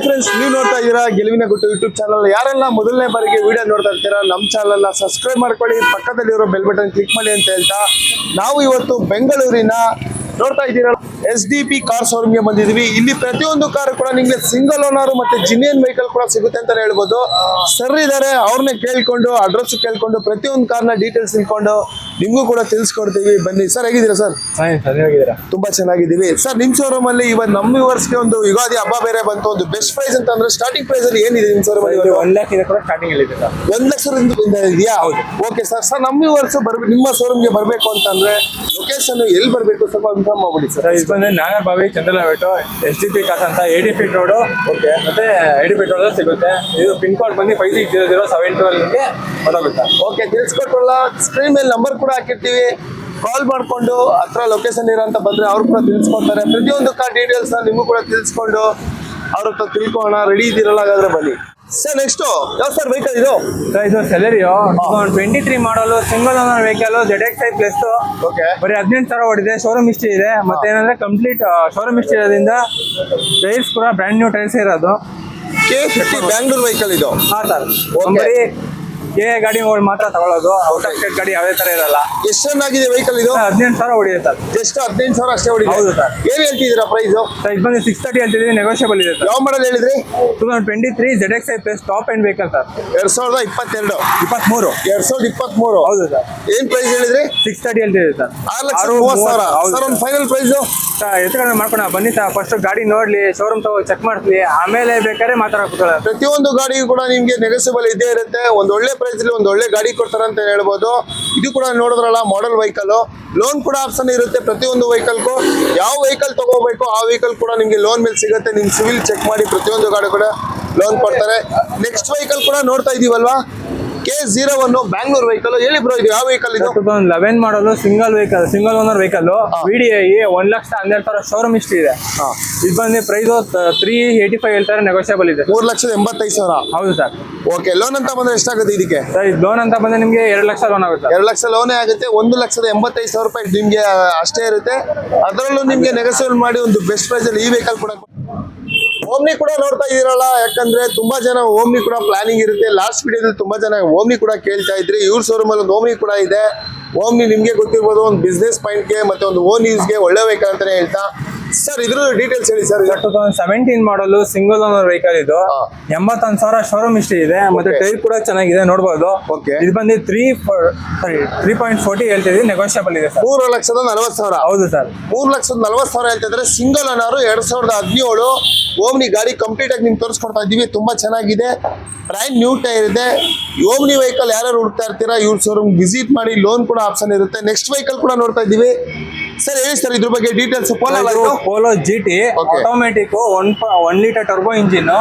Friends, ನೀವು ನೋಡ್ತಾ ಇದ್ದೀರಾ ಗೆಲುವಿನ ಗುಟ್ಟು ಯೂಟ್ಯೂಬ್ ಚಾನಲ್. ಯಾರೆಲ್ಲ ಮೊದಲನೇ ಬಾರಿಗೆ ವಿಡಿಯೋ ನೋಡ್ತಾ ಇರ್ತೀರಾ, ನಮ್ಮ ಚಾನಲ್ನ ಸಬ್ಸ್ಕ್ರೈಬ್ ಮಾಡ್ಕೊಳ್ಳಿ, ಪಕ್ಕದಲ್ಲಿರೋ ಬೆಲ್ ಬಟನ್ ಕ್ಲಿಕ್ ಮಾಡಿ ಅಂತ ಹೇಳ್ತಾ, ನಾವು ಇವತ್ತು ಬೆಂಗಳೂರಿನ ನೋಡ್ತಾ ಇದ್ದೀರಾ SDP ಕಾರ್ ಶೋರೂಮ್ಗೆ ಬಂದಿದ್ದೀವಿ. ಇಲ್ಲಿ ಪ್ರತಿಯೊಂದು ಕಾರ್ ಕೂಡ ನಿಮಗೆ ಸಿಂಗಲ್ ಓನರ್ ಮತ್ತೆ ಜಿನಿಯನ್ ವೆಹಿಕಲ್ ಕೂಡ ಸಿಗುತ್ತೆ ಅಂತ ಹೇಳ್ಬೋದು. ಸರ್ ಇದಾರೆ, ಅವ್ರನ್ನೇ ಕೇಳ್ಕೊಂಡು ಅಡ್ರೆಸ್ ಕೇಳ್ಕೊಂಡು ಪ್ರತಿಯೊಂದು ಕಾರ್ನ ಡೀಟೇಲ್ಸ್ ತಿಳ್ಕೊಂಡು ನಿಮಗೂ ಕೂಡ ತಿಳಿಸ್ಕೊಡ್ತೀವಿ. ಬನ್ನಿ ಸರ್, ಹೇಗಿದ್ದೀರಾ ಸರ್? ತುಂಬಾ ಚೆನ್ನಾಗಿದ್ದೀವಿ ಸರ್. ನಿಮ್ ಶೋರೂಮ್ ಅಲ್ಲಿ ಇವತ್ತು ನಮ್ಮ ವ್ಯೂವರ್ಸ್ಗೆ ಒಂದು ಯುಗಾದಿ ಹಬ್ಬ ಬೇರೆ ಬಂತು. ಒಂದು ಬೆಸ್ಟ್ ಪ್ರೈಸ್ ಅಂತ ಅಂದ್ರೆ ಸ್ಟಾರ್ಟಿಂಗ್ ಪ್ರೈಸ್ ಅಲ್ಲಿ ಏನಿದೆ ನಿಮ್ ಶೋರೂಮ್ ಅಲ್ಲಿ? 1 ಲಕ್ಷ ಇದೆ ಕೂಡ ಸ್ಟಾರ್ಟಿಂಗ್ ಅಲ್ಲಿ ಇದೆ ಸರ್. 1 ಲಕ್ಷದಿಂದ ಇದೆಯಾ? ಹೌದು. Okay sir. ಸರ್ ನಮ್ಮ ವ್ಯೂವರ್ಸ್ ನಿಮ್ಮ ಶೋರೂಮ್ಗೆ ಬರಬೇಕು ಅಂತಂದ್ರೆ ಲೊಕೇಶನ್ ಎಲ್ಲಿ ಬರಬೇಕು ಸ್ವಲ್ಪ ಇನ್ಫಾರ್ಮ್ ಮಾಡ್ಬಿಡಿ ಸರ್. ಇದು ಬಂದ್ರೆ ನಾಗರಬಾವಿ ಚಂದ್ರಲಾವೇಟು SDP ಕಾಸ್ ಅಂತ 80 ಫೀಟ್ ರೋಡ್. ಓಕೆ, ಮತ್ತೆ 80 ಫೀಟ್ ರೋಡ್ ಸಿಗುತ್ತೆ. ಇದು ಪಿನ್ ಕೋಡ್ ಬಂದು 560072 ಗೆ ಬರೋಗುತ್ತೆ. ಓಕೆ, ತಿಳಿಸ್ಕೊಟ್ರಲ್ಲ. ಸ್ಕ್ರೀನ್ ಮೇಲೆ ನಂಬರ್ ಕೂಡ ಹಾಕಿರ್ತೀವಿ, ಕಾಲ್ ಮಾಡ್ಕೊಂಡು ಹತ್ರ ಲೊಕೇಶನ್ ಇರೋಂತ ಬಂದ್ರೆ ಅವ್ರು ಕೂಡ ತಿಳಿಸ್ಕೊಡ್ತಾರೆ. ಪ್ರತಿಯೊಂದು ಕಾರ್ ಡೀಟೇಲ್ಸ್ ನಿಮಗೂ ಕೂಡ ತಿಳಿಸ್ಕೊಂಡು ಅವ್ರ ಹತ್ರ ತಿಳ್ಕೊಳ್ಳೋಣ. ರೆಡಿ ಇದ್ದೀರಲ್ಲ? ಹಾಗಾದ್ರೆ ಬನ್ನಿ ಸರ್. ನೆಕ್ಸ್ಟ್ ಯಾವ ಸರ್ ವೆಹಿಕಲ್ ಇದು? ಸರ್ ಇದು ಸೆಲೆರಿಯೋ 23 ಮಾಡಲು single owner vehicle ZXi plus. Okay, ಬರೀ 18,000 ಓಡಿದೆ. ಶೋರೂಮ್ ಹಿಸ್ಟ್ರಿ ಇದೆ. ಮತ್ತೆ ಏನಂದ್ರೆ ಕಂಪ್ಲೀಟ್ ಶೋರೂಮ್ ಹಿಸ್ಟ್ರಿ ಇರೋದ್ರಿಂದ ಟೈರ್ಸ್ ಕೂಡ ಬ್ರ್ಯಾಂಡ್ ನ್ಯೂ ಟೈರ್ಸ್ ಇರೋದು. K50 ಬ್ಯಾಂಗ್ಳೂರ್ ವೆಹಿಕಲ್ ಇದು? ಹಾ ಸರ್. ಬರೀ ಗಾಡಿ ಮಾತ್ರ ತಗೊಳ್ಳೋದು. ಔಟ್ ಆಫ್ ಸ್ಟೇಟ್ ಗಾಡಿ ಯಾವುದೇ ತರ ಇರಲ್ಲ. ಎಷ್ಟು ರನ್ ಆಗಿದೆ ವೆಹಿಕಲ್ ಇದು? 18,000 ಓಡಿದೆ ಸರ್. ಜಸ್ಟ್ 18,000 ಅಷ್ಟೇ ಹೊಡಿದೆ? ಹೌದು ಸರ್. ಏನ್ ಹೇಳ್ತಿದ್ದೀರಾ ಪ್ರೈಸ್? ಸರ್ ಇದು ಬಂದು 630 ಹೇಳ್ತಿದ್ದೀವಿ, ನೆಗೋಷಿಯಬಲ್ ಇದೆ ಸರ್. ಯಾವ ಮಾಡಲ್ ಹೇಳಿದ್ರಿ? 2023 ZXi plus top end vehicle sir. 2022 23. 2023. ಹೌದು ಸರ್. ಏನ್ ಪ್ರೈಸ್ ಹೇಳಿದ್ರಿ? 630 ಹೇಳ್ತಿದ್ದೀವಿ ಸರ್. 6,30,000 ಸರ್. ಒಂದು ಫೈನಲ್ ಪ್ರೈಸ್ ಎತ್ಕೊಂಡು ಮಾಡ್ಕೊಣ ಬನ್ನಿ ಸರ್. ಫಸ್ಟ್ ಗಾಡಿ ನೋಡ್ಲಿ, ಶೋರೂಮ್ ತಗೋ ಚೆಕ್ ಮಾಡ್ತೀವಿ, ಆಮೇಲೆ ಬೇಕಾದ್ರೆ ಮಾತಾಡೋದು. ಪ್ರತಿಯೊಂದು ಗಾಡಿಗೂ ಕೂಡ ನಿಮ್ಗೆ ನೆಗೋಸಿಯಬಲ್ ಇದ್ದೇ ಇರುತ್ತೆ. ಒಂದು ಒಳ್ಳೆ ಪ್ರೈಸ್ ಅಲ್ಲಿ ಒಂದು ಒಳ್ಳೆ ಗಾಡಿ ಕೊಡ್ತಾರೆ ಅಂತ ಹೇಳ್ಬೋದು. ಇದು ಕೂಡ ನೋಡಿದ್ರಲ್ಲ ಮಾಡೆಲ್ ವೆಹಿಕಲ್, ಲೋನ್ ಕೂಡ ಆಪ್ಷನ್ ಇರುತ್ತೆ ಪ್ರತಿಯೊಂದು ವೆಹಿಕಲ್ಗೂ. ಯಾವ ವೆಹಿಕಲ್ ತಗೋಬೇಕು ಆ ವೆಹಿಕಲ್ ಕೂಡ ನಿಮ್ಗೆ ಲೋನ್ ಮೇಲೆ ಸಿಗುತ್ತೆ. ನಿಮ್ ಸಿವಿಲ್ ಚೆಕ್ ಮಾಡಿ ಪ್ರತಿಯೊಂದು ಗಾಡಿ ಕೂಡ ಲೋನ್ ಕೊಡ್ತಾರೆ. ನೆಕ್ಸ್ಟ್ ವೆಹಿಕಲ್ ಕೂಡ ನೋಡ್ತಾ ಇದೀವಲ್ವಾ, K01 ಬ್ಯಾಂಗ್ಳೂರ್ ವೆಹಿಕಲ್. ಹೇಳಿ ಬ್ರೋ, ಇದು ಯಾವ ವೆಹಿಕಲ್ ಇದು? 2011 ಮಾಡಲು single owner vehicle. VDI 1,12,000 showroom history ಇದೆ. ಇದು ಬಂದು ಪ್ರೈಸ್ 385 ಹೇಳ್ತಾರೆ, ನೆಗೋಷಿಯಬಲ್ ಇದೆ. 3,85,000. ಹೌದು ಸರ್. ಓಕೆ, ಲೋನ್ ಅಂತ ಬಂದ್ರೆ ಎಷ್ಟಾಗುತ್ತೆ ಇದಕ್ಕೆ? ಸರ್ ಇದು ಲೋನ್ ಅಂತ ಬಂದ್ರೆ ನಿಮಗೆ 2 ಲಕ್ಷ ಲೋನ್ ಆಗುತ್ತೆ. 2 ಲಕ್ಷ ಲೋನೇ ಆಗುತ್ತೆ. 1,85,000 ರೂಪಾಯಿ ನಿಮ್ಗೆ ಅಷ್ಟೇ ಇರುತ್ತೆ. ಅದರಲ್ಲೂ ನಿಮ್ಗೆ ನೆಗೋಸಿಯಬಲ್ ಮಾಡಿ ಒಂದು ಬೆಸ್ಟ್ ಪ್ರೈಸ್ ಅಲ್ಲಿ ಈ ವೆಹಿಕಲ್ ಕೂಡ. ಓಮ್ನಿ ಕೂಡ ನೋಡ್ತಾ ಇದೀರಲ್ಲ, ಯಾಕಂದ್ರೆ ತುಂಬಾ ಜನ ಓಮ್ನಿ ಕೂಡ ಪ್ಲಾನಿಂಗ್ ಇರುತ್ತೆ. ಲಾಸ್ಟ್ ವಿಡಿಯೋದಲ್ಲಿ ತುಂಬಾ ಜನ ಓಮ್ನಿ ಕೂಡ ಕೇಳ್ತಾ ಇದ್ರಿ. ಇವ್ರ ಶೋರೂಮ್ ಅಲ್ಲಿ ಒಂದು ಓಮ್ನಿ ಕೂಡ ಇದೆ. ಓಮ್ನಿ ನಿಮ್ಗೆ ಗೊತ್ತಿರ್ಬೋದು, ಒಂದು ಬಿಸ್ನೆಸ್ ಪಾಯಿಂಟ್ಗೆ ಮತ್ತೆ ಒಂದು ಓನ್ ಯೂಸ್ಗೆ ಒಳ್ಳೆ ವೆಹಿಕಲ್ ಅಂತಾನೆ ಹೇಳ್ತಾ. ಸರ್ ಇದ್ರ ಡೀಟೇಲ್ಸ್ ಹೇಳಿ ಸರ್. 2017 ಮಾಡಲು ಸಿಂಗಲ್ ಓನರ್ ವೆಹಿಕಲ್ ಇದು. 81,000 ಶೋರೂಮ್ ಹಿಸ್ಟ್ರಿ ಇದೆ. ಮತ್ತೆ ಟೈರ್ ಕೂಡ ಚೆನ್ನಾಗಿದೆ, ನೋಡಬಹುದು. ಇದು ಬಂದು 3.40 ಹೇಳ್ತಿದ್ವಿ, ನೆಗೋಷಿಯಬಲ್ ಇದೆ. 3,40,000. ಹೌದು ಸರ್. 3,40,000 ಹೇಳ್ತಿದ್ರೆ ಸಿಂಗಲ್ ಓನರ್ 2017 ಓಮ್ನಿ ಗಾಡಿ ಕಂಪ್ಲೀಟ್ ಆಗಿ ನಿಮ್ಗೆ ತೋರಿಸ್ಕೊಡ್ತಾ ಇದ್ದೀವಿ. ತುಂಬಾ ಚೆನ್ನಾಗಿದೆ, ಬ್ರ್ಯಾಂಡ್ ನ್ಯೂ ಟೈರ್ ಇದೆ. ಓಮ್ನಿ ವೆಹಿಕಲ್ ಯಾರು ಹುಡುಕ್ತಾ ಇರ್ತೀರಾ ಇವ್ರ ಶೋರೂಮ್ ವಿಸಿಟ್ ಮಾಡಿ, ಲೋನ್ ಕೂಡ ಆಪ್ಷನ್ ಇರುತ್ತೆ. ನೆಕ್ಸ್ಟ್ ವೆಹಿಕಲ್ ಕೂಡ ನೋಡ್ತಾ ಇದ್ದೀವಿ. ಸರ್ ಹೇಳಿ ಸರ್ ಇದ್ರ ಬಗ್ಗೆ details. Polo GT automatic 1 litre turbo engine.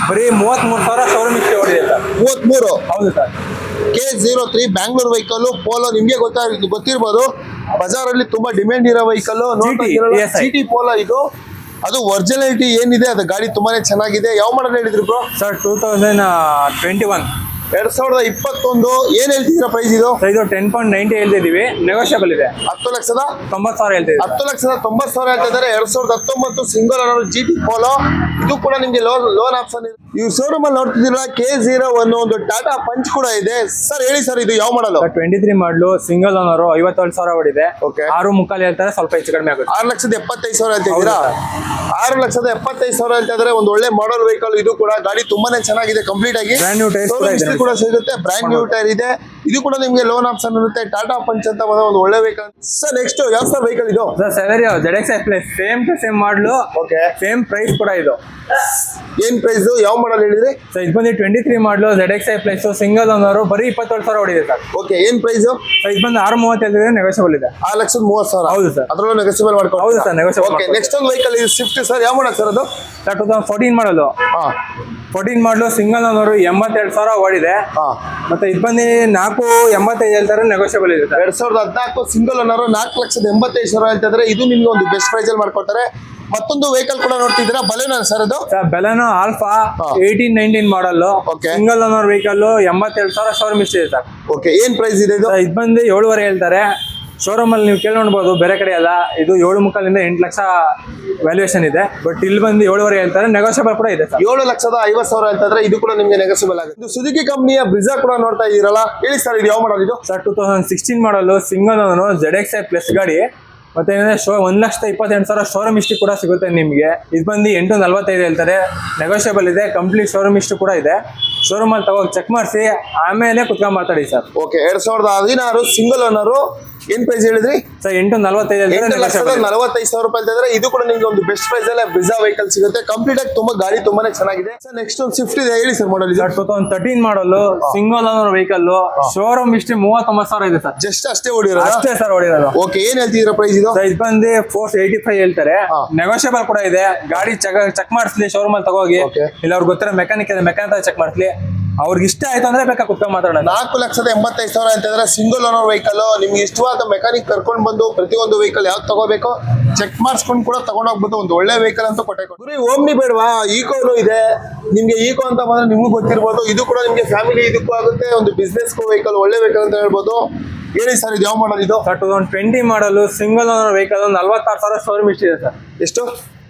ಬರೀ 33,000 ಶೋರೂಮ್ ಹಿಸ್ಟ್ರಿ ಓಡಿದೆ ಸರ್. 33? ಹೌದು sir. K03 Bangalore vehicle polo ನಿಮ್ಗೆ ಗೊತ್ತಿರ್ಬೋದು, ಬಜಾರ್ ಅಲ್ಲಿ ತುಂಬಾ ಡಿಮ್ಯಾಂಡ್ ಇರೋ ವೆಹಿಕಲ್. GT ಪೋಲೋ ಇದು. ಅದು ಒರಿಜಿನಾಲಿಟಿ ಏನಿದೆ, ಅದು ಗಾಡಿ ತುಂಬಾನೇ ಚೆನ್ನಾಗಿದೆ. ಯಾವ ಮಾಡಲ್ ಹೇಳಿದ್ರು ಬ್ರೋ? ಸರ್ 2021. 2021. ಏನ್ ಹೇಳ್ತಿದ್ದೀರಾ ಪ್ರೈಸ್ ಇದು? 10.90 ಹೇಳ್ತಿದೀವಿ, ನೆಗೋಷಿಯಬಲ್ ಇದೆ. 10,90,000 ಹೇಳ್ತಿದ್ದೀವಿ. 10,90,000 ಹೇಳ್ತಾ ಇದ್ದಾರೆ. 2019 ಸಿಂಗಲ್ ಓನರ್ GT ಪೋಲೋ. ಇದು ಕೂಡ ನಿಮ್ಗೆ ಲೋನ್ ಆಪ್ಷನ್ ಇದೆ. ಇವ್ ಶೋರೂಮ್ ಅಲ್ಲಿ ನೋಡ್ತಿದ್ದೀರಾ K01 ಒಂದು ಟಾಟಾ ಪಂಚ್ ಕೂಡ ಇದೆ. ಸರ್ ಹೇಳಿ ಸರ್, ಇದು ಯಾವ ಮಾಡಲ್? 23 ಮಾಡಲು ಸಿಂಗಲ್ ಓನರ್ 57,000 ಓಡಿದೆ. 6.25 ಹೇಳ್ತಾರೆ, ಸ್ವಲ್ಪ ಹೆಚ್ಚು ಕಡಿಮೆ ಆಗುತ್ತೆ. 6,75,000 ಹೇಳ್ತಿದ್ದೀರಾ? 6,75,000 ಹೇಳ್ತಾ ಇದ್ರೆ ಒಂದು ಒಳ್ಳೆ ಮಾಡಲ್ ವೆಹಿಕಲ್. ಇದು ಕೂಡ ಗಾಡಿ ತುಂಬಾನೇ ಚೆನ್ನಾಗಿದೆ, ಕಂಪ್ಲೀಟ್ ಆಗಿ ಬ್ರ್ಯಾಂಡ್ ನ್ಯೂ ಟೈರ್ಸ್ ಕೂಡ ಸಿಗುತ್ತೆ. ಬ್ರ್ಯಾಂಡ್ ನ್ಯೂ ಟೈರ್ ಇದೆ. ಇದು ಕೂಡ ನಿಮ್ಗೆ ಲೋನ್ ಆಪ್ಷನ್ ಇರುತ್ತೆ. ಟಾಟಾ ಪಂಚ್ ಅಂತ ಒಂದು ಒಳ್ಳೆ ವೆಹಿಕಲ್. ಸರ್ ನೆಕ್ಸ್ಟ್ ಯಾವ ಸರ್ ವೆಹಿಕಲ್ ಇದು? Sir Celerio ZXi plus, same to same ಮಾಡಲು. ಓಕೆ, ಸೇಮ್ ಪ್ರೈಸ್ ಕೂಡ ಇದು. ಏನ್ ಪ್ರೈಸ್? ಯಾವ ಮಾಡಲ್ ಹೇಳಿದ್ರಿ? ಸರ್ ಇದು ಬಂದು 23 ಮಾಡಲು ZXi ಪ್ಲಸ್ ಸಿಂಗಲ್ ಓನರ್ ಬರೀ 27,000 ಓಡಿದೆ ಸರ್. ಓಕೆ, ಏನ್ ಪ್ರೈಸ್? ಸರ್ ಇದು ಬಂದು 6.30 ಹೇಳ್ತಿದ್ರೆ, ನೆಗೋಷಿಯಬಲ್ ಇದೆ. 6,30,000. ಹೌದು ಸರ್. ಅದರಲ್ಲೂ ನೆಗೋಷಿಯಬಲ್ ಮಾಡ್ಕೊಂಡು. ಹೌದು ಸರ್, ನೆಗೋಷಿಯಬಲ್. ಓಕೆ, ನೆಕ್ಸ್ಟ್ ಒಂದು ವೆಹಿಕಲ್ ಇದು ಸ್ವಿಫ್ಟ್ ಸರ್. ಯಾವ ಮಾಡಲ್ ಸರ್ ಅದು? 2014 ಮಾಡಲು. 14 ಮಾಡಲು ಸಿಂಗಲ್ ಓನರ್ 82,000 ಓಡಿದೆ. ಮತ್ತೆ ಇದು ಬಂದು 4.85 ಹೇಳ್ತಾರೆ, ನೆಗೋಷಿಯಬಲ್ ಇದೆ. 2014 ಸಿಂಗಲ್ ಓನರ್ 4,85,000 ಹೇಳ್ತಿದ್ರೆ, ಇದು ನಿಮ್ಗೆ ಒಂದು ಬೆಸ್ಟ್ ಪ್ರೈಸ್ ಅಲ್ಲಿ ಮಾಡ್ಕೊಡ್ತಾರೆ. ಮತ್ತೊಂದು ವೆಹಿಕಲ್ ಕೂಡ ನೋಡ್ತಿದ್ದೀರಾ, ಬಲೆನೋ ಸರ್ ಅದು? Baleno Alpha 18-19 model. Single owner vehicle 87,000 showroom history ಇದೆ ಸರ್. ಓಕೆ, ಏನ್ ಪ್ರೈಸ್ ಇದೆ ಇದು? ಇದು ಬಂದು 7.5 ಹೇಳ್ತಾರೆ, ಶೋರೂಮ್ ಅಲ್ಲಿ ನೀವು ಕೇಳಿ ನೋಡ್ಬೋದು, ಬೇರೆ ಕಡೆ ಎಲ್ಲ ಇದು 7.5 8 ಲಕ್ಷ ವ್ಯಾಲ್ಯೂಯೇಷನ್ ಇದೆ. ಬಟ್ ಇಲ್ಲಿ ಬಂದು 7.5 ಹೇಳ್ತಾರೆ, ನೆಗೋಷಿಯಬಲ್ ಕೂಡ ಇದೆ ಸರ್. 7,50,000 ಅಂತಂದ್ರೆ ಇದು ಕೂಡ ನಿಮ್ಗೆ ನೆಗೋಸಿಬಲ್ ಆಗುತ್ತೆ. ಇದು ಸುಜುಕಿ ಕಂಪನಿಯ ಬ್ರಿಜಾ ಕೂಡ ನೋಡ್ತಾ ಇದೀರಲ್ಲ, ಹೇಳಿ ಸರ್ ಇದು ಯಾವ ಮಾಡಲ್ ಇದು? ಸರ್ 2016 ಮಾಡಲು ಸಿಂಗಲ್ ಓನರ್ ZXi ಪ್ಲಸ್ ಗಾಡಿ. ಮತ್ತೆ ಏನಂದ್ರೆ 1,28,000 ಶೋರೂಮ್ ಹಿಸ್ಟ್ರಿ ಕೂಡ ಸಿಗುತ್ತೆ ನಿಮಗೆ. ಇದು ಬಂದು 8.45 ಹೇಳ್ತಾರೆ, ನೆಗೋಷಿಯಬಲ್ ಇದೆ. ಕಂಪ್ಲೀಟ್ ಶೋರೂಮ್ ಹಿಸ್ಟ್ರಿ ಕೂಡ ಇದೆ. ಶೋರೂಮ್ ಅಲ್ಲಿ ತಗೋ ಚೆಕ್ ಮಾಡಿಸಿ ಆಮೇಲೆ ಕುತ್ಕೊಂಡ್ ಮಾತಾಡಿ ಸರ್. ಓಕೆ, 2016 ಸಿಂಗಲ್ ಓನರ್, ಏನ್ ಪ್ರೈಸ್ ಹೇಳಿದ್ರಿ ಸರ್? 8.45 8,45,000 ರೂಪಾಯಿ ಅಂತಂದ್ರೆ ಇದು ಕೂಡ ನಿಮ್ಗೆ ಒಂದು ಬೆಸ್ಟ್ ಪ್ರೈಸ್ ಅಲ್ಲೇ ಬ್ರಿಜಾ ವೆಹಿಕಲ್ ಸಿಗುತ್ತೆ. ಕಂಪ್ಲೀಟ್ ಆಗಿ ತುಂಬಾ ಗಾಡಿ ತುಂಬಾನೇ ಚೆನ್ನಾಗಿದೆ ಸರ್. ನೆಕ್ಸ್ಟ್ ಒಂದು ಸ್ವಿಫ್ಟ್ ಇದೆ, ಹೇಳಿ ಸರ್ ಮಾಡಲ್ ಇದು? 2013 model single owner vehicle, showroom history 39,000 ಇದೆ ಸರ್. ಜಸ್ಟ್ ಅಷ್ಟೇ ಓಡಿರೋದು? ಅಷ್ಟೇ ಸರ್ ಓಡಿರೋದು. ಓಕೆ, ಏನ್ ಹೇಳ್ತಿದ್ದೀರಾ ಪ್ರೈಸ್ ಇದು? ಇದು ಬಂದು 485 ಹೇಳ್ತಾರೆ, ನೆಗೋಷಿಯಬಲ್ ಕೂಡ ಇದೆ. ಗಾಡಿ ಚೆಕ್ ಮಾಡಿಸ್ಲಿ ಶೋರೂಮ್ ಅಲ್ಲಿ ತಗೋಗಿ, ಇಲ್ಲ ಅವ್ರಿಗೆ ಗೊತ್ತಿರೋ ಮೆಕ್ಯಾನಿಕ್ ಇದೆ, ಮೆಕ್ಯಾನಿಕ್ ಚೆಕ್ ಮಾಡಿಸ್ಲಿ. ಅವ್ರಿಗೆ ಇಷ್ಟ ಆಯ್ತು ಅಂದ್ರೆ ಬೇಕಾ ಕುತ್ಕೊಂಡ್ ಮಾತಾಡೋಣ. 4,85,000 ಅಂತಂದ್ರೆ ಸಿಂಗಲ್ ಓನರ್ ವೆಹಿಕಲ್. ನಿಮ್ಗೆ ಇಷ್ಟವಾದ ಮೆಕ್ಯಾನಿಕ್ ಕರ್ಕೊಂಡು ಬಂದು ಪ್ರತಿಯೊಂದು ವೆಹಿಕಲ್ ಯಾವ್ದು ತಗೋಬೇಕು ಚೆಕ್ ಮಾಡಿಸ್ಕೊಂಡು ಕೂಡ ತಗೊಂಡೋಗ್ಬೋದು. ಒಂದು ಒಳ್ಳೆ ವೆಹಿಕಲ್ ಅಂತ ಕೊಟ್ಟೆ. ಓಮ್ನಿ ಬೇಡವಾ? ಈಕೋನು ಇದೆ ನಿಮ್ಗೆ. ಈಕೋ ಅಂತ ಬಂದ್ರೆ ನಿಮ್ಗೂ ಗೊತ್ತಿರ್ಬೋದು, ಇದು ಕೂಡ ನಿಮ್ಗೆ ಫ್ಯಾಮಿಲಿ ಇದಕ್ಕೂ ಆಗುತ್ತೆ, ಒಂದು ಬಿಸ್ನೆಸ್ ವೆಹಿಕಲ್, ಒಳ್ಳೆ ವೆಹಿಕಲ್ ಅಂತ ಹೇಳ್ಬೋದು. ಹೇಳಿ ಸರ್ ಇದು ಯಾವ ಮಾಡಲ್ ಇದು? 2020 ಮಾಡಲು single owner vehicle 46,000 showroom history ಇದೆ ಸರ್. ಎಷ್ಟು?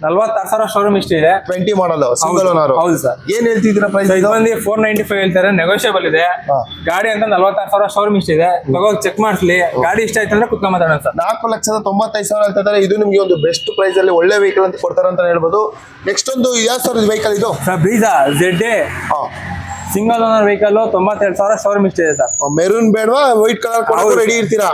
46,000 ಶೋರೂಮ್ ಹಿಸ್ಟ್ರಿ ಇದೆ. 20 ಮಾಡಲ್ ಸಿಂಗಲ್ ಓನರ್. ಹೌದು ಸರ್. ಏನ್ ಹೇಳ್ತಿದ್ರ ಪ್ರೈಸ್? ಇದು ಬಂದು 495 ಹೇಳ್ತಾರೆ, ನೆಗೋಷಿಯಬಲ್ ಇದೆ. ಗಾಡಿ ಅಂತ 46,000 ಶೋರೂಮ್ ಹಿಸ್ಟ್ರಿ ಇದೆ. ತಗೋಗಿ ಚೆಕ್ ಮಾಡಿಸ್ಲಿ, ಗಾಡಿ ಇಷ್ಟ ಆಯ್ತು ಅಂದ್ರೆ ಕುತ್ಕೊಂಡ್ ಮಾತಾಡೋಣ ಸರ್. 4,95,000 ಅಂತಂದ್ರೆ ಇದು ನಿಮ್ಗೆ ಒಂದು ಬೆಸ್ಟ್ ಪ್ರೈಸ್ ಅಲ್ಲಿ ಒಳ್ಳೆ ವೆಹಿಕಲ್ ಅಂತ ಕೊಡ್ತಾರೆ ಅಂತ ಹೇಳ್ಬೋದು. ನೆಕ್ಸ್ಟ್ ಒಂದು ಯಾವ ಸರ್ ವೆಹಿಕಲ್ ಇದು? Sir Brezza ZA single owner vehicle 97,000 showroom history ಇದೆ ಸರ್. ಮೆರೂನ್ ಬೇಡವಾ? ವೈಟ್ ಕಲರ್ ರೆಡಿ ಇರ್ತೀರಾ?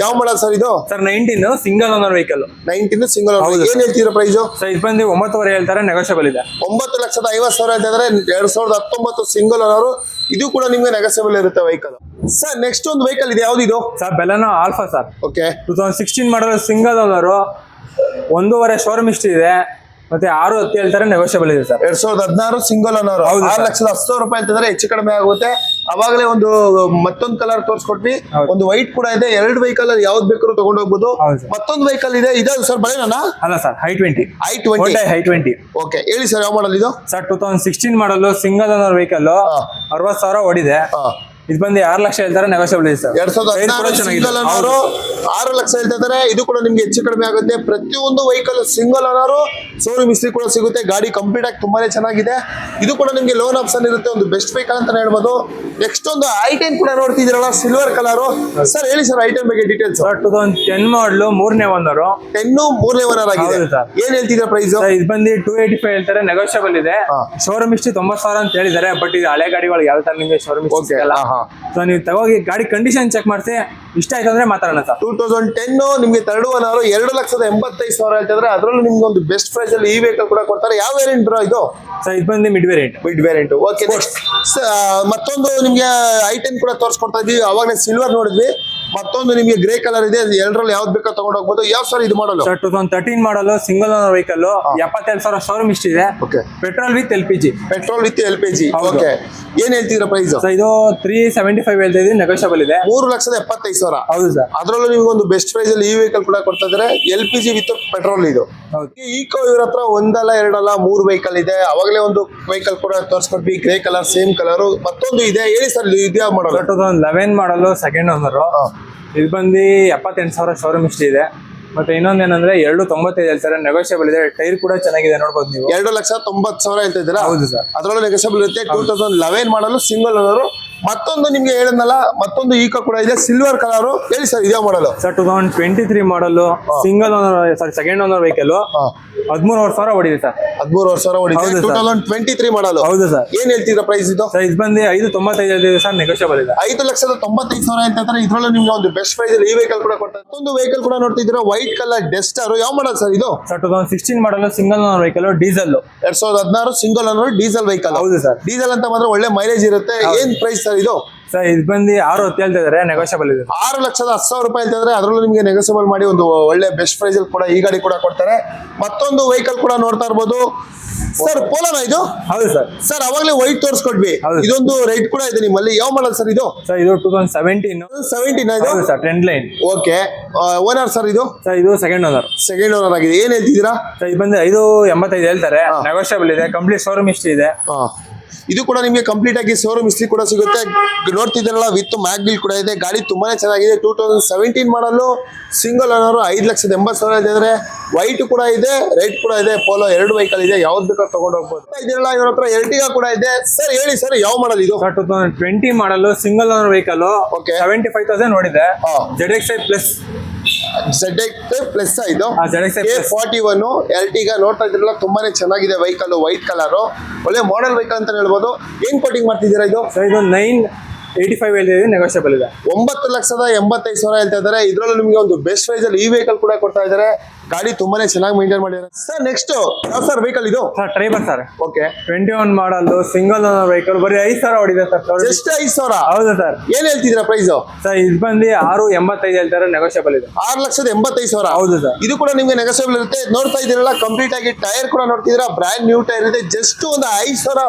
ಯಾವ ಮಾಡಲ್ ಸರ್ ಇದು? Sir 19 single owner vehicle. 19 single owner. ಏನ್ ಹೇಳ್ತೀರಾ ಪ್ರೈಸ್? ಸರ್ ಇದು ಬಂದು 9.5 ಹೇಳ್ತಾರೆ, ನೆಗೋಷಿಯಬಲ್ ಇದೆ. 9,50,000 ಅಂತಂದ್ರೆ 2019 ಸಿಂಗಲ್ ಓನರ್. ಇದು ಕೂಡ ನಿಮ್ಗೆ ನೆಗೋಷಿಯಬಲ್ ಇರುತ್ತೆ ವೆಹಿಕಲ್. ಸರ್ ನೆಕ್ಸ್ಟ್ ಒಂದು ವೆಹಿಕಲ್ ಇದೆ, ಯಾವ್ದು ಇದು? Sir ಬೆಲೆನೋ alpha sir. ಓಕೆ, 2016 ಮಾಡಲ್ ಸಿಂಗಲ್ ಓನರ್, 1.5 ಶೋರೂಮ್ ಹಿಸ್ಟ್ರಿ ಇದೆ. ಮತ್ತೆ 6.10 ಹೇಳ್ತಾರೆ, ನೆಗೋಷಿಯಬಲ್ ಇದೆ ಸರ್. 2016 single owner. 6,10,000 ರೂಪಾಯಿ ಅಂತಂದ್ರೆ ಹೆಚ್ಚು ಕಡಿಮೆ ಆಗುತ್ತೆ. ಅವಾಗಲೇ ಒಂದು ಮತ್ತೊಂದು ಕಲರ್ ತೋರಿಸ್ಕೊಟ್ವಿ, ಒಂದು ವೈಟ್ ಕೂಡ ಇದೆ. 2 ವೆಹಿಕಲ್ ಅಲ್ಲಿ ಯಾವ್ದು ಬೇಕಾದ್ರೂ ತಗೊಂಡು ಹೋಗ್ಬೋದು. ಮತ್ತೊಂದು ವೆಹಿಕಲ್ ಇದೆ, ಇದು ಸರ್ ಬಳೆನಾ? ಅಲ್ಲ ಸರ್, i20. i20. ಓಕೆ, ಹೇಳಿ ಸರ್ ಯಾವ ಮಾಡಲ್ ಇದು? ಸರ್ 2016 ಮಾಡಲು ಸಿಂಗಲ್ ಓನರ್ ವೆಹಿಕಲ್, 60,000 ಓಡಿದೆ. ಇದು ಬಂದು 6 ಲಕ್ಷ ಹೇಳ್ತಾರೆ, ನೆಗೋಷಿಯಬಲ್ ಇದೆ ಸರ್. 2016 ಸಿಂಗಲ್ ಓನರ್ 6 ಲಕ್ಷ ಹೇಳ್ತಿದ್ದಾರೆ. ಇದು ಕೂಡ ನಿಮ್ಗೆ ಹೆಚ್ಚು ಕಡಿಮೆ ಆಗುತ್ತೆ. ಪ್ರತಿಯೊಂದು vehicle single owner, showroom history ಕೂಡ ಸಿಗುತ್ತೆ. ಗಾಡಿ ಕಂಪ್ಲೀಟ್ ಆಗಿ ತುಂಬಾನೇ ಚೆನ್ನಾಗಿದೆ. ಇದು ಕೂಡ ನಿಮ್ಗೆ ಲೋನ್ ಆಪ್ಷನ್ ಇರುತ್ತೆ, ಒಂದು ಬೆಸ್ಟ್ ವೆಹಿಕಲ್ ಅಂತ ಹೇಳ್ಬೋದು. ನೆಕ್ಸ್ಟ್ ಒಂದು i10 ಕೂಡ ನೋಡ್ತಿದ್ದೀರಲ್ಲ, ಸಿಲ್ವರ್ ಕಲರ್. ಸರ್ ಹೇಳಿ ಸರ್ i10 ಬಗ್ಗೆ ಡೀಟೇಲ್ಸ್. ಸರ್ 2010 ಮಾಡಲು 3ನೇ ಓನರ್. 10 3ನೇ ಓನರ್ ಆಗಿದೆ. ಏನ್ ಹೇಳ್ತಿದ್ರ ಪ್ರೈಸ್? ಇದು ಬಂದು 285 ಹೇಳ್ತಾರೆ, ನೆಗೋಷಿಯಬಲ್ ಇದೆ. ಶೋರೂಮ್ ಹಿಸ್ಟ್ರಿ 90,000 ಅಂತ ಹೇಳಿದ್ದಾರೆ. ಬಟ್ ಇದು ಹಳೆ ಗಾಡಿಗಳು ಯಾವ ತರ ನಿಮಗೆ ಶೋರೂಮ್ ಹಿಸ್ಟ್ರಿ ಅಲ್ಲ. ಸೊ ನೀವು ತಗೋಗಿ ಗಾಡಿ ಕಂಡೀಷನ್ ಚೆಕ್ ಮಾಡಿಸಿ, ಇಷ್ಟ ಆಯ್ತು ಅಂದ್ರೆ ಮಾತಾಡೋಣ ಸರ್. 2010 ನಿಮ್ಗೆ 3rd ಓನರ್, 2,85,000 ಹೇಳ್ತಿದ್ರೆ. ಅದರಲ್ಲೂ ನಿಮ್ಗೆ ಒಂದು ಬೆಸ್ಟ್ ಪ್ರೈಸ್ ಅಲ್ಲಿ ಈ ವೆಹಿಕಲ್ ಕೂಡ ಕೊಡ್ತಾರೆ. ಯಾವ ವೇರಿಯಂಟ್ ಬ್ರೋ ಇದು? ಸರ್ ಇದು ಬಂದು ಮಿಡ್ ವೇರಿಯಂಟ್. ಓಕೆ, ನೆಕ್ಸ್ಟ್ ಮತ್ತೊಂದು ನಿಮ್ಗೆ i10 ಕೂಡ ತೋರಿಸ್ಕೊಡ್ತಾ ಇದೀವಿ. ಅವಾಗಲೇ ಸಿಲ್ವರ್ ನೋಡಿದ್ವಿ. ಮತ್ತೊಂದು ನಿಮ್ಗೆ ಗ್ರೇ ಕಲರ್ ಇದೆ. 2ರಲ್ಲಿ ಯಾವ್ದು ಬೇಕಾ ತಗೊಂಡು ಹೋಗ್ಬೋದು. ಯಾವ ಸರ್ ಇದು ಮಾಡಲು? Sir 2013 model single owner vehicle, 77,000 showroom history ಇದೆ. Okay, petrol with LPG. Okay, ಏನ್ ಹೇಳ್ತಿದ್ರ ಪ್ರೈಸ್? ಸರ್ ಇದು 375 ಹೇಳ್ತಾ ಇದೀವಿ, ನೆಗೋಷಿಯಬಲ್ ಇದೆ. 3,75,000. ಹೌದು ಸರ್. ಅದರಲ್ಲೂ ನಿಮ್ಗೆ ಒಂದು ಬೆಸ್ಟ್ ಪ್ರೈಸ್ ಅಲ್ಲಿ ಈ ವೆಹಿಕಲ್ ಕೂಡ ಕೊಡ್ತಾ ಇದ್ದಾರೆ. LPG ವಿತ್ ಪೆಟ್ರೋಲ್ ಇದು. ಈಕೋ ಇವ್ರ ಹತ್ರ 1 ಅಲ್ಲ 2 ಅಲ್ಲ 3 ವೆಹಿಕಲ್ ಇದೆ. ಅವಾಗಲೇ ಒಂದು ವೆಹಿಕಲ್ ಕೂಡ ತೋರಿಸ್ಕೊಟ್ವಿ, ಗ್ರೇ ಕಲರ್ ಸೇಮ್ ಕಲರ್. ಮತ್ತೊಂದು ಇದೆ, ಹೇಳಿ ಸರ್ ಇದು ಯಾವ ಮಾಡಲ್? 2011 ಮಾಡಲು ಸೆಕೆಂಡ್ ಓನರ್. ಇದು ಬಂದು 78,000 ಶೋರೂಮ್ ಹಿಸ್ಟ್ರಿ ಇದೆ. ಮತ್ತೆ ಇನ್ನೊಂದೇನಂದ್ರೆ 295 ಹೇಳ್ತಾರೆ, ನೆಗೋಷಿಯಬಲ್ ಇದೆ. ಟೈರ್ ಕೂಡ ಚೆನ್ನಾಗಿದೆ, ನೋಡ್ಬೋದು ನೀವು. 2,90,000 ಹೇಳ್ತಾ ಇದ್ದೀರಾ? ಹೌದು ಸರ್. ಅದರಲ್ಲೂ ನೆಗೋಷಿಯಬಲ್ ಇರುತ್ತೆ. 2011 ಮಾಡಲು ಸಿಂಗಲ್ ಓನರ್. ಮತ್ತೊಂದು ನಿಮ್ಗೆ ಹೇಳಿದ್ನಲ್ಲ, ಮತ್ತೊಂದು ಈಕೋ ಕೂಡ ಇದೆ, ಸಿಲ್ವರ್ ಕಲರ್. ಹೇಳಿ ಸರ್ ಇದೇ ಮಾಡಲು? ಸರ್ 2023 ಮಾಡಲು ಸಿಂಗಲ್ ಓನರ್, ಸಾರಿ ಸೆಕೆಂಡ್ ಓನರ್ ವೆಹಿಕಲ್, 13,000 ಓಡಿದೆ ಸರ್. 13,000 ಓಡಿದೆ. 2023 ಮಾಡಲು. ಹೌದು ಸರ್. ಏನ್ ಹೇಳ್ತಿದ್ರ ಪ್ರೈಸ್ ಇದು? ಸರ್ ಇದು ಬಂದು 595 ಹೇಳ್ತಿದೆ ಸರ್, ನೆಗೋಷಿಯಬಲ್ ಇದೆ. 5,95,000 ಹೇಳ್ತಾರೆ. ಇದ್ರಲ್ಲೂ ನಿಮ್ಗೆ ಒಂದು ಬೆಸ್ಟ್ ಪ್ರೈಸ್ ಅಲ್ಲಿ ಈ ವೆಹಿಕಲ್ ಕೂಡ ಕೊಡ್ತಾರೆ. ಮತ್ತೊಂದು ವೆಹಿಕಲ್ ಕೂಡ ನೋಡ್ತಿದ್ದೀರಾ, ವೈಟ್ ಕಲರ್ ಡೆಸ್ಟರ್. ಯಾವ ಮಾಡಲ್ ಸರ್ ಇದು? ಸರ್ 2016 ಮಾಡಲು single owner vehicle, diesel. 2016 single owner diesel vehicle. ಹೌದು ಸರ್. ಡೀಸೆಲ್ ಅಂತ ಬಂದ್ರೆ ಒಳ್ಳೆ ಮೈಲೇಜ್ ಇರುತ್ತೆ. ಏನ್ ಪ್ರೈಸ್ ಸರ್ ಇದು? ಸರ್ ಇದು ಬಂದು 6.10 ಹೇಳ್ತಾ ಇದಾರೆ, ನೆಗೋಷಿಯಬಲ್ ಇದೆ. 6,10,000 ರೂಪಾಯಿ ಹೇಳ್ತಿದ್ರೆ. ಅದರಲ್ಲೂ ನಿಮಗೆ ನೆಗೋಷಿಯಬಲ್ ಮಾಡಿ ಒಂದು ಒಳ್ಳೆ ಬೆಸ್ಟ್ ಪ್ರೈಸ್ ಅಲ್ಲಿ ಕೂಡ ಈ ಗಾಡಿ ಕೂಡ ಕೊಡ್ತಾರೆ. ಮತ್ತೊಂದು ವೆಹಿಕಲ್ ಕೂಡ ನೋಡ್ತಾ ಇರ್ಬೋದು ಸರ್, ಪೋಲೋನ ಇದು? ಹೌದು ಸರ್. ಸರ್ ಅವಾಗಲೇ ವೈಟ್ ತೋರಿಸ್ಕೊಟ್ವಿ. ಇದೊಂದು ರೈಟ್ ಕೂಡ ಇದೆ ನಿಮ್ಮಲ್ಲಿ. ಯಾವ ಮಾಡಲ್ ಸರ್ ಇದು? ಸರ್ ಇದು 2017 ಇದು sir, trend line. Okay, owner sir ಇದು? ಸರ್ ಇದು ಸೆಕೆಂಡ್ ಓನರ್ ಆಗಿದೆ. ಏನ್ ಹೇಳ್ತಿದ್ದೀರಾ? ಸರ್ ಇದು ಬಂದು 585 ಹೇಳ್ತಾರೆ, ನೆಗೋಷಿಯಬಲ್ ಇದೆ. ಕಂಪ್ಲೀಟ್ ಶೋರೂಮ್ ಹಿಸ್ಟ್ರಿ ಇದೆ. ಇದು ಕೂಡ ನಿಮಗೆ ಕಂಪ್ಲೀಟ್ ಆಗಿ ಶೋರೂಮ್ ಹಿಸ್ಟ್ರಿ ಕೂಡ ಸಿಗುತ್ತೆ. ನೋಡ್ತಿದ್ದೀರಲ್ಲ ವಿತ್ ಮ್ಯಾಗ್ ಬಿಲ್ ಕೂಡ ಇದೆ. ಗಾಡಿ ತುಂಬಾನೇ ಚೆನ್ನಾಗಿದೆ. 2017 ಮಾಡಲು ಸಿಂಗಲ್ ಓನರ್ 5,80,000 ಇದ್ರೆ ವೈಟ್ ಕೂಡ ಇದೆ, ರೆಡ್ ಕೂಡ ಇದೆ. ಪೋಲೋ 2 ವೆಹಿಕಲ್ ಇದೆ, ಯಾವ್ದು ಬೇಕಾದ್ರೂ ತಗೊಂಡು ಹೋಗ್ಬೋದು. ಇದೆಲ್ಲ ಇವ್ರ ಹತ್ರ ಎರ್ಟಿಗಾ ಕೂಡ ಇದೆ. ಸರ್ ಹೇಳಿ ಸರ್, ಯಾವ ಮಾಡಲ್ ಇದು? 2020 ಮಾಡಲು ಸಿಂಗಲ್ ಓನರ್ ವೆಹಿಕಲ್. Okay. 75,000 ನೋಡಿದೆ. ಹಾ. ZXi ಪ್ಲಸ್ ZX ಪ್ಲಸ್ ಇದು ZXi ಪ್ಲಸ್ A41 ಎರ್ಟಿಗಾ ನೋಡ್ತಾ ಇದ್ರಲ್ಲ, ತುಂಬಾನೇ ಚೆನ್ನಾಗಿದೆ ವೆಹಿಕಲ್. ವೈಟ್ ಕಲರ್ ಒಳ್ಳೆ ಮಾಡೆಲ್ ವೆಹಿಕಲ್ ಅಂತ ಹೇಳ್ಬೋದು. ಏನ್ ಕೋಟಿಂಗ್ ಮಾಡ್ತಿದ್ದೀರಾ ಇದು? ಸೊ ಇದು 985 ಹೇಳ್ತಿದ್ದೀವಿ, ನೆಗೋಷಿಯಬಲ್ ಇದೆ. 9,85,000 ಹೇಳ್ತಾ ಇದ್ದಾರೆ. ಇದ್ರಲ್ಲೂ ನಿಮಗೆ ಒಂದು ಬೆಸ್ಟ್ ಪ್ರೈಸ್ ಅಲ್ಲಿ ಈ ವೆಹಿಕಲ್ ಕೂಡ ಕೊಡ್ತಾ ಇದ್ದಾರೆ. ಗಾಡಿ ತುಂಬಾನೇ ಚೆನ್ನಾಗಿ ಮೇಂಟೈನ್ ಮಾಡಿದ್ದಾರೆ. ಸರ್ ನೆಕ್ಸ್ಟ್ ಯಾವ ಸರ್ ವೆಹಿಕಲ್ ಇದು? Sir Triber sir. ಓಕೆ, 21 ಮಾಡಲ್ ಸಿಂಗಲ್ ಓನರ್ ವೆಹಿಕಲ್, ಬರೀ 5,000 ಹೊಡಿದೆ ಸರ್. ಜಸ್ಟ್ 5,000. ಹೌದು ಸರ್. ಏನ್ ಹೇಳ್ತಿದ್ದೀರಾ ಪ್ರೈಸ್? ಸರ್ ಇದು ಬಂದು 685 ಹೇಳ್ತಾರೆ, ನೆಗೋಷಿಯಬಲ್ ಇದೆ. 6,85,000. ಹೌದು ಸರ್. ಇದು ಕೂಡ ನಿಮ್ಗೆ ನೆಗೋಷಿಯಬಲ್ ಇರುತ್ತೆ. ನೋಡ್ತಾ ಇದ್ದೀರಲ್ಲ, ಕಂಪ್ಲೀಟ್ ಆಗಿ ಟೈರ್ ಕೂಡ ನೋಡ್ತಿದ್ದೀರಾ, ಬ್ರ್ಯಾಂಡ್ ನ್ಯೂ ಟೈರ್ ಇದೆ. ಜಸ್ಟ್ ಒಂದು 5,000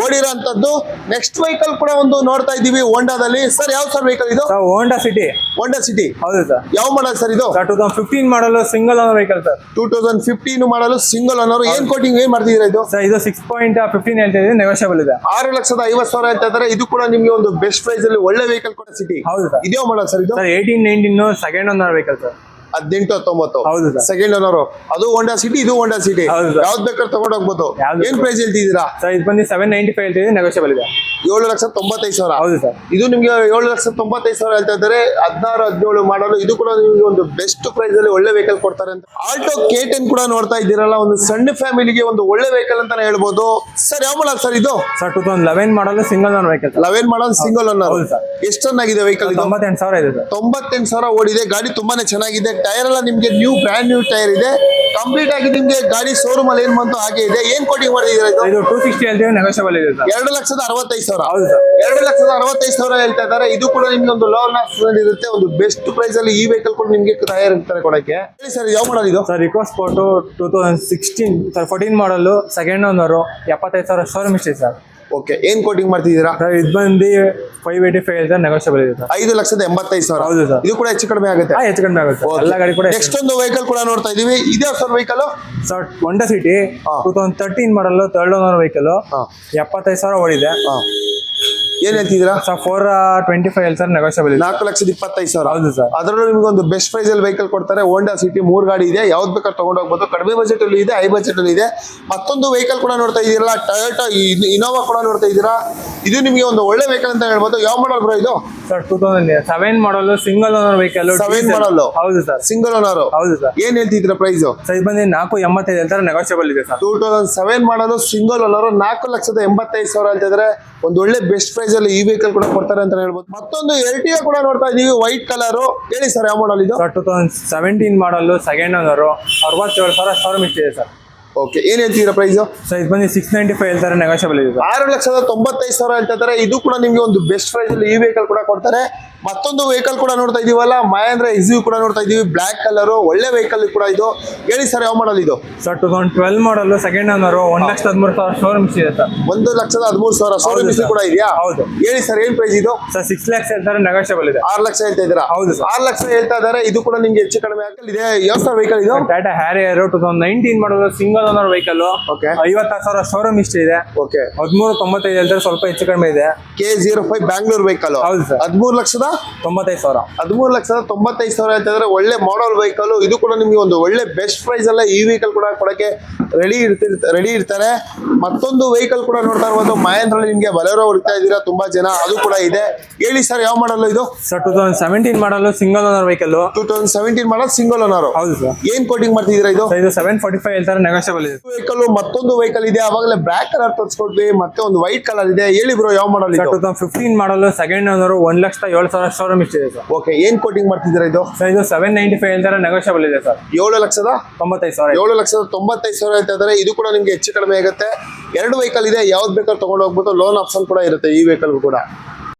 ಓಡಿರೋ ಅಂತದ್ದು. ನೆಕ್ಸ್ಟ್ ವೆಹಿಕಲ್ ಕೂಡ ಒಂದು ನೋಡ್ತಾ ಇದ್ದೀವಿ ಹೋಂಡಾದಲ್ಲಿ. ಸರ್ ಯಾವ ಸರ್ ವೆಹಿಕಲ್ ಇದು? Sir Honda City. Honda City. ಹೌದು ಸರ್. ಯಾವ ಮಾಡಲ್ ಸರ್ ಇದು? ಸರ್ 2015 ಮಾಡಲು ಸಿಂಗಲ್ ಓನರ್ ವೆಹಿಕಲ್ ಸರ್. 2015 ಮಾಡಲು ಸಿಂಗಲ್ ಓನರ್. ಏನ್ ಕೋಟಿಂಗ್ ಏನ್ ಮಾಡ್ತಿದ್ದೀರಾ ಇದು? ಸರ್ ಇದು 6.15 ಹೇಳ್ತಾ ಇದ್ದೀವಿ, ನೆಗೋಷಿಯಬಲ್ ಇದೆ. 6,50,000 ಹೇಳ್ತಾ ಇದ್ದಾರೆ. ಇದು ಕೂಡ ನಿಮ್ಗೆ ಒಂದು ಬೆಸ್ಟ್ ಪ್ರೈಸ್ ಅಲ್ಲಿ ಒಳ್ಳೆ ವೆಹಿಕಲ್ ಕೂಡ ಸಿಟಿ. ಹೌದು ಸರ್. ಇದೇ ಮಾಡಲ್ ಸರ್ ಇದು? Sir 18-19 second owner vehicle sir. 18-19. ಹೌದು ಸರ್. Second owner. ಅದು ಹೋಂಡಾ ಸಿಟಿ, ಇದು ಹೋಂಡಾ ಸಿಟಿ. ಹೌದು ಸರ್. ಯಾವ್ದು ಬೇಕಾದ್ರೆ ತಗೊಂಡು ಹೋಗ್ಬೋದು. ಯಾವ್ದು ಏನ್ ಪ್ರೈಸ್ ಹೇಳ್ತಿದ್ದೀರಾ? ಸರ್ ಇದು ಬಂದು 795 ಹೇಳ್ತಿದ್ದೀವಿ, ನೆಗೋಷಿಯಬಲ್ ಇದೆ. 7,95,000. ಹೌದು ಸರ್. ಇದು ನಿಮ್ಗೆ 7,95,000 ಹೇಳ್ತಾ ಇದ್ದಾರೆ. 16-17 ಮಾಡಲು. ಇದು ಕೂಡ ನಿಮ್ಗೆ ಒಂದು ಬೆಸ್ಟ್ ಪ್ರೈಸ್ ಅಲ್ಲಿ ಒಳ್ಳೆ ವೆಹಿಕಲ್ ಕೊಡ್ತಾರೆ ಅಂತ. ಆಲ್ಟೋ K10 ಕೂಡ ನೋಡ್ತಾ ಇದ್ದೀರಲ್ಲ, ಒಂದು ಸಣ್ಣ ಫ್ಯಾಮಿಲಿಗೆ ಒಂದು ಒಳ್ಳೆ ವೆಹಿಕಲ್ ಅಂತಾನೆ ಹೇಳ್ಬೋದು. ಸರ್ ಯಾವ ಮಾಡಲ್ ಸರ್ ಇದು? ಸರ್ 2011 ಮಾಡಲು ಸಿಂಗಲ್ ಓನರ್ ವೆಹಿಕಲ್. 11 ಮಾಡಲ್ ಸಿಂಗಲ್ ಓನರ್. ಹೌದು ಸರ್. ಎಷ್ಟು ಚೆನ್ನಾಗಿದೆ ವೆಹಿಕಲ್ ಇದು? 98,000 ಇದೆ ಸರ್. 98,000 ಓಡಿದೆ. ಗಾಡಿ ತುಂಬಾನೇ ಚೆನ್ನಾಗಿದೆ. ಟೈರ್ ಎಲ್ಲ ನಿಮ್ಗೆ ಬ್ರ್ಯಾಂಡ್ ನ್ಯೂ ಟೈರ್ ಇದೆ. ಕಂಪ್ಲೀಟ್ ಆಗಿ ನಿಮ್ಗೆ ಗಾಡಿ ಶೋರೂಮ್ ಅಲ್ಲಿ ಏನ್ ಬಂತು ಹಾಗೆ ಇದೆ. ಏನ್ ಕೋಟಿಂಗ್ ಮಾಡಿದ್ದೀರಾ ಇದು? ಇದು 260 ಹೇಳ್ತೀವಿ, ನೆಗೋಷಿಯಬಲ್ ಇದೆ ಸರ್. 2,65,000. ಹೌದು ಸರ್. 2,65,000 ಹೇಳ್ತಾ ಇದ್ದಾರೆ. ಇದು ಕೂಡ ನಿಮ್ಗೆ ಒಂದು ಲೋನ್ ಆಪ್ಷನ್ ಇರುತ್ತೆ. ಒಂದು ಬೆಸ್ಟ್ ಪ್ರೈಸ್ ಅಲ್ಲಿ ಈ ವೆಹಿಕಲ್ ಕೂಡ ನಿಮ್ಗೆ ತಯಾರಿರ್ತಾರೆ ಕೊಡಕ್ಕೆ. ಹೇಳಿ ಸರ್, ಯಾವ ಮಾಡಲ್ ಇದು? ಸರ್ ಇಕೋ ಸ್ಪೋರ್ಟ್ 2016 ಸರ್ 14 ಮಾಡಲು ಸೆಕೆಂಡ್ ಓನರು, 75,000 ಶೋರೂಮ್ ಇಷ್ಟ ಸರ್. ಓಕೆ, ಏನ್ ಕೋಟಿಂಗ್ ಮಾಡ್ತಿದ್ದೀರಾ? ಸರ್ ಇದು ಬಂದು 585 ಹೇಳ್ತಾರೆ, ನೆಗೋಷಿಯಬಲ್ ಇದೆ ಸರ್. 5,85,000. ಹೌದು ಸರ್. ಇದು ಕೂಡ ಹೆಚ್ಚು ಕಡಿಮೆ ಆಗುತ್ತೆ. ಹೆಚ್ಚು ಕಡಿಮೆ ಆಗುತ್ತೆ. ಎಲ್ಲ ಗಾಡಿ ಕೂಡ ನೆಕ್ಸ್ಟ್ ಒಂದು ವೆಹಿಕಲ್ ಕೂಡ ನೋಡ್ತಾ ಇದೀವಿ. ಇದೇ sir vehicle? Sir Honda City 2013 ಮಾಡಲು ಥರ್ಡ್ ಓನರ್ ವೆಹಿಕಲ್, 75,000 ಓಡಿದೆ. ಏನ್ ಹೇಳ್ತಿದ್ದೀರಾ? ಸರ್ 425 ಹೇಳ್ತಾರೆ, ನೆಗೋಷಿಯಬಲ್ ಇದೆ. 4,25,000. ಹೌದು ಸರ್. ಅದರಲ್ಲೂ ನಿಮ್ಗೆ ಒಂದು ಬೆಸ್ಟ್ ಪ್ರೈಸ್ ಅಲ್ಲಿ ವೆಹಿಕಲ್ ಕೊಡ್ತಾರೆ. ಹೋಂಡಾ ಸಿಟಿ 3 ಗಾಡಿ ಇದೆ. ಯಾವ್ದು ಬೇಕಾದ್ರೆ ತಗೊಂಡು ಹೋಗ್ಬೋದು. ಕಡಿಮೆ ಬಜೆಟ್ ಅಲ್ಲಿ ಇದೆ, ಹೈ ಬಜೆಟ್ ಅಲ್ಲಿ ಇದೆ. ಮತ್ತೊಂದು ವೆಹಿಕಲ್ ಕೂಡ ನೋಡ್ತಾ ಇದೀರಲ್ಲ, ಟೊಯೋಟಾ ಇನೋವಾ ಕೂಡ ನೋಡ್ತಾ ಇದ್ದೀರಾ. ಇದು ನಿಮ್ಗೆ ಒಂದು ಒಳ್ಳೆ ವೆಹಿಕಲ್ ಅಂತ ಹೇಳ್ಬೋದು. ಯಾವ ಮಾಡಲ್ ಬ್ರೋ ಇದು? ಸರ್ 2007 ಮಾಡಲು ಸಿಂಗಲ್ ಓನರ್ ವೆಹಿಕಲ್. 7 ಮಾಡಲ್. ಹೌದು ಸರ್. Single owner. ಹೌದು ಸರ್. ಏನ್ ಹೇಳ್ತಿದ್ದೀರಾ ಪ್ರೈಸ್? ಸರ್ ಇದು ಬಂದು 485 ಹೇಳ್ತಾರೆ, ನೆಗೋಷಿಯಬಲ್ ಇದೆ ಸರ್. 2007 ಮಾಡಲು ಸಿಂಗಲ್ ಓನರ್ 4,85,000 ಹೇಳ್ತಿದ್ರೆ. ಒಂದು ಒಳ್ಳೆ ಬೆಸ್ಟ್ ಪ್ರೈಸ್ ಅಲ್ಲಿ ಈ ವೆಹಿಕಲ್ ಕೂಡ ಕೊಡ್ತಾರೆ ಅಂತ ಹೇಳ್ಬೋದು. ಮತ್ತೊಂದು ಎರ್ಟಿಗಾ ಕೂಡ ನೋಡ್ತಾ ಇದೀವಿ, ವೈಟ್ ಕಲರ್. ಹೇಳಿ ಸರ್, ಯಾವ ಮಾಡಲ್ ಇದು? ಸರ್ 2017 ಮಾಡಲು ಸೆಕೆಂಡ್ ಓನರು, 67,000 ಶೋರೂಮ್ ಇಷ್ಟ ಇದೆ ಸರ್. ಓಕೆ, ಏನ್ ಹೇಳ್ತಿದ್ದೀರಾ ಪ್ರೈಸ್? ಸರ್ ಇದು ಬಂದು 695 ಹೇಳ್ತಾರೆ, ನೆಗೋಷಿಯಬಲ್ ಇದೆ ಸರ್. 6,95,000 ಹೇಳ್ತಾ ಇದು ಕೂಡ ನಿಮ್ಗೆ ಒಂದು ಬೆಸ್ಟ್ ಪ್ರೈಸ್ ಅಲ್ಲಿ ಈ ವೆಹಿಕಲ್ ಕೂಡ ಕೊಡ್ತಾರೆ. ಮತ್ತೊಂದು ವೆಹಿಕಲ್ ಕೂಡ ನೋಡ್ತಾ ಇದೀವಲ್ಲ, ಮಹೇಂದ್ರ XUV ಕೂಡ ನೋಡ್ತಾ ಇದೀವಿ, ಬ್ಲಾಕ್ ಕಲರ್. ಒಳ್ಳೆ ವೆಹಿಕಲ್ ಕೂಡ ಇದು. ಹೇಳಿ ಸರ್, ಯಾವ ಮಾಡಲ್ ಇದು? ಸರ್ 2012 ಮಾಡಲು ಸೆಕೆಂಡ್ ಓನರು, 1,13,000 ಶೋರೂಮ್ ಇಷ್ಟ ಇದೆ ಸರ್. 1,13,000 ಶೋರೂಮ್ ಇಷ್ಟ ಕೂಡ ಇದೆಯಾ? ಹೌದು. ಹೇಳಿ ಸರ್, ಏನ್ ಪ್ರೈಸ್ ಇದು? ಸರ್ 6 lakhs ಹೇಳ್ತಾರೆ, ನೆಗೋಷಿಯಬಲ್ ಇದೆ. 6 ಲಕ್ಷ ಹೇಳ್ತಾ ಇದ್ದೀರಾ? ಹೌದು ಸರ್. 6 ಲಕ್ಷ ಹೇಳ್ತಾ ಇದ್ದಾರೆ. ಇದು ಕೂಡ ನಿಮ್ಗೆ ಹೆಚ್ಚು ಕಡಿಮೆ ಇದೆ. ಯಾವ ಸರ್ ವೆಹಿಕಲ್ ಇದು? ಟಾಟಾ ಹ್ಯಾರಿಯರ್ 2019 ಮಾಡಲು single owner vehicle, okay. 56,000 showroom ಇಷ್ಟ ಇದೆ. ಓಕೆ. 1395 ಹೇಳ್ತಾರೆ, ಸ್ವಲ್ಪ ಹೆಚ್ಚು ಕಡಿಮೆ ಇದೆ. K05 Bangalore vehicle. ಹೌದು ಸರ್. 13,95,000. 13,95,000 ಹೇಳ್ತಾ ಇದ್ರೆ. ಒಳ್ಳೆ ಮಾಡಲ್ ವೆಹಿಕಲ್. ಇದು ಕೂಡ ನಿಮ್ಗೆ ಒಂದು ಒಳ್ಳೆ ಬೆಸ್ಟ್ ಪ್ರೈಸ್ ಅಲ್ಲ ಈ ವೆಹಿಕಲ್ ಕೂಡ ಕೊಡಕ್ಕೆ ರೆಡಿ ಇರ್ತಾರೆ. ಮತ್ತೊಂದು ವೆಹಿಕಲ್ ಕೂಡ ನೋಡ್ತಾ ಇರ್ಬೋದು, ಮಹೇಂದ್ರ. ನಿಮ್ಗೆ ಬಲೆರೋ ಹುಡುಕ್ತಾ ಇದ್ದೀರಾ ತುಂಬಾ ಜನ, ಅದು ಕೂಡ ಇದೆ. ಹೇಳಿ ಸರ್, ಯಾವ ಮಾಡಲ್ ಇದು? ಸರ್ 2017 ಮಾಡಲು ಸಿಂಗಲ್ ಓನರ್ ವೆಹಿಕಲ್. 2017 ಮಾಡಲ್ ಸಿಂಗಲ್ ಓನರ್. ಹೌದು ಸರ್. ಏನ್ ಕೋಟಿಂಗ್ ಮಾಡ್ತಿದ್ದೀರಾ ಇದು? ಇದು 745 ಹೇಳ್ತಾರೆ, ನೆಗೋಷಿಯಬಲ್ ಇದೆ. ವೆಹಿಕಲ್. ಮತ್ತೊಂದು ವೆಹಿಕಲ್ ಇದೆ, ಅವಾಗಲೇ ಬ್ಲಾಕ್ ಕಲರ್ ತರಿಸ್ಕೊಡ್ವಿ. ಮತ್ತೆ ಒಂದು ವೈಟ್ ಕಲರ್ ಇದೆ. ಹೇಳಿ ಬ್ರೋ, ಯಾವ ಮಾಡಲ್ ಇದು? 2015 ಮಾಡಲು ಸೆಕೆಂಡ್ ಓನರ್, 1,07,000 ಶೋರೂಮ್ ಇಷ್ಟ ಇದೆ ಸರ್. ಓಕೆ, ಏನ್ ಕೋಟಿಂಗ್ ಮಾಡ್ತಿದ್ದೀರಾ ಇದು? ಸರ್ ಇದು 795 ಹೇಳ್ತಾರೆ, ನೆಗೋಷಿಯಬಲ್ ಇದೆ ಸರ್. 7,95,000. 7,95,000 ಹೇಳ್ತಾ ಇದ್ದಾರೆ. ಇದು ಕೂಡ ನಿಮ್ಗೆ ಹೆಚ್ಚು ಕಡಿಮೆ ಆಗುತ್ತೆ. 2 ವೆಹಿಕಲ್ ಇದೆ, ಯಾವ್ದು ಬೇಕಾದ್ರೂ ತಗೊಂಡು ಹೋಗ್ಬೋದು. ಲೋನ್ ಆಪ್ಷನ್ ಕೂಡ ಇರುತ್ತೆ ಈ ವೆಹಿಕಲ್ ಕೂಡ.